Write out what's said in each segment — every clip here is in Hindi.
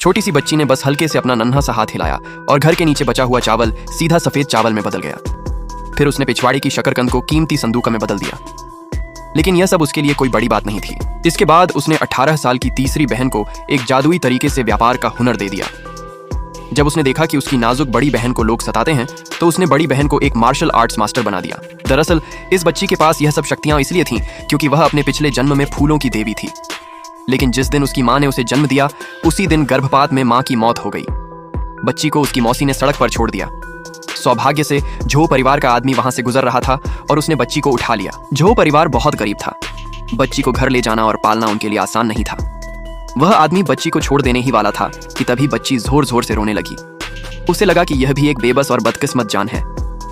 छोटी सी बच्ची ने बस हल्के से अपना नन्हा सा हाथ हिलाया और घर के नीचे बचा हुआ चावल सीधा सफेद चावल में बदल गया। फिर उसने पिछवाड़े की शकरकंद को कीमती संदूक में बदल दिया। लेकिन यह सब उसके लिए कोई बड़ी बात नहीं थी। इसके बाद उसने 18 साल की तीसरी बहन को एक जादुई तरीके से व्यापार का हुनर दे दिया। जब उसने देखा कि उसकी नाजुक बड़ी बहन को लोग सताते हैं, तो उसने बड़ी बहन को एक मार्शल आर्ट्स मास्टर बना दिया। दरअसल इस बच्ची के पास यह सब शक्तियां इसलिए थीं क्योंकि वह अपने पिछले जन्म में फूलों की देवी थी। लेकिन जिस दिन उसकी मां ने उसे जन्म दिया, उसी दिन गर्भपात में मां की मौत हो गई। बच्ची को उसकी मौसी ने सड़क पर छोड़ दिया। सौभाग्य से झो परिवार का आदमी वहां से गुजर रहा था और उसने बच्ची को उठा लिया। झो परिवार बहुत गरीब था। बच्ची को घर ले जाना और पालना उनके लिए आसान नहीं था। वह आदमी बच्ची को छोड़ देने ही वाला था कि तभी बच्ची जोर जोर से रोने लगी। उसे लगा कि यह भी एक बेबस और बदकिस्मत जान है,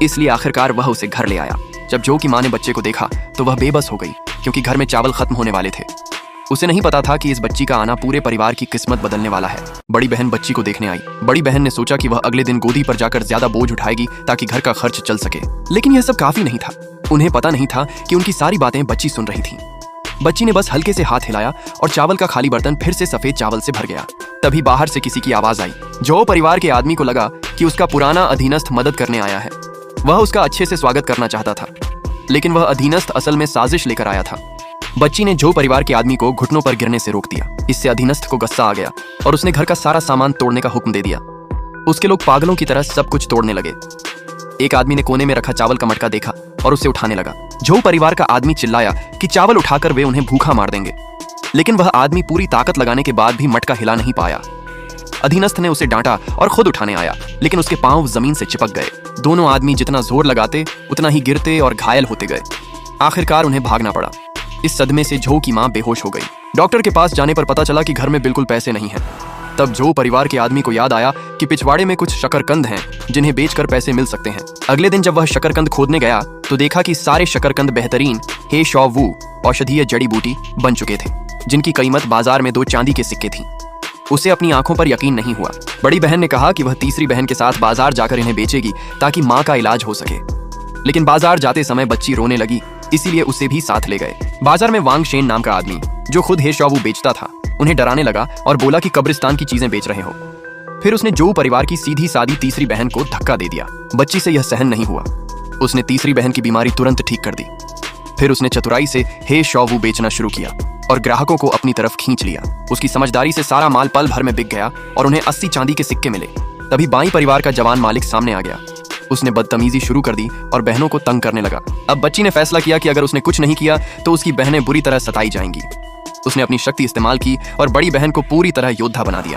इसलिए आखिरकार वह उसे घर ले आया। जब जो की मां ने बच्चे को देखा तो वह बेबस हो गई क्योंकि घर में चावल खत्म होने वाले थे। उसे नहीं पता था कि इस बच्ची का आना पूरे परिवार की किस्मत बदलने वाला है। बड़ी बहन बच्ची को देखने आई। बड़ी बहन ने सोचा कि वह अगले दिन गोदी पर जाकर ज्यादा बोझ उठाएगी ताकि घर का खर्च चल सके। लेकिन यह सब काफी नहीं था। उन्हें पता नहीं था कि उनकी सारी बातें बच्ची सुन रही थी। बच्ची ने बस हल्के से हाथ हिलाया और चावल का खाली बर्तन फिर से सफेद चावल से भर गया। तभी बाहर से किसी की आवाज आई। जो परिवार के आदमी को लगा कि उसका पुराना अधीनस्थ मदद करने आया है। वह उसका अच्छे से स्वागत करना चाहता था, लेकिन वह अधीनस्थ असल में साजिश लेकर आया था। बच्ची ने जो परिवार के आदमी को घुटनों पर गिरने से रोक दिया। इससे अधीनस्थ को गुस्सा आ गया और उसने घर का सारा सामान तोड़ने का हुक्म दे दिया। उसके लोग पागलों की तरह सब कुछ तोड़ने लगे। एक आदमी ने कोने में रखा चावल का मटका देखा और उसे उठाने लगा। जो परिवार का आदमी चिल्लाया कि चावल उठाकर वे उन्हें भूखा मार देंगे, लेकिन वह आदमी पूरी ताकत लगाने के बाद भी मटका हिला नहीं पाया। अधीनस्थ ने उसे डांटा और खुद उठाने आया, लेकिन उसके पांव जमीन से चिपक गए। दोनों आदमी जितना जोर लगाते उतना ही गिरते और घायल होते गए। आखिरकार उन्हें भागना पड़ा। इस सदमे से जो की मां बेहोश हो गई। डॉक्टर के पास जाने पर पता चला कि घर में बिल्कुल पैसे नहीं हैं। तब जो परिवार के आदमी को याद आया कि पिछवाड़े में कुछ शकरकंद हैं जिन्हें बेचकर पैसे मिल सकते हैं। अगले दिन जब वह शकरकंद खोदने गया तो देखा कि सारे शकरकंद बेहतरीन हे शॉ वू औषधीय जड़ी बूटी बन चुके थे, जिनकी कीमत बाजार में 2 चांदी के सिक्के थी। उसे अपनी आंखों पर यकीन नहीं हुआ। बड़ी बहन ने कहा कि वह तीसरी बहन के साथ बाजार जाकर इन्हें बेचेगी ताकि मां का इलाज हो सके। लेकिन बाजार जाते समय बच्ची रोने लगी, इसीलिए उसे भी साथ ले गए। बाजार में वांग शेन नाम का आदमी, जो खुद हे शॉ वू बेचता था, उन्हें डराने लगा और बोला कि कब्रिस्तान की चीजें बेच रहे हो। फिर उसने जो परिवार की सीधी सादी तीसरी बहन को धक्का दे दिया। बच्ची से यह सहन नहीं हुआ। उसने तीसरी बहन की बीमारी तुरंत ठीक कर दी। फिर उसने चतुराई से हे शॉ वू बेचना शुरू किया और ग्राहकों को अपनी तरफ खींच लिया। उसकी समझदारी से सारा माल पल भर में बिक गया और उन्हें 80 चांदी के सिक्के मिले। तभी बाई परिवार का जवान मालिक सामने आ गया। उसने बदतमीजी शुरू कर दी और बहनों को तंग करने लगा। अब बच्ची ने फैसला किया कि अगर उसने कुछ नहीं किया तो उसकी बहनें बुरी तरह सताई जाएंगी। उसने अपनी शक्ति इस्तेमाल की और बड़ी बहन को पूरी तरह योद्धा बना दिया।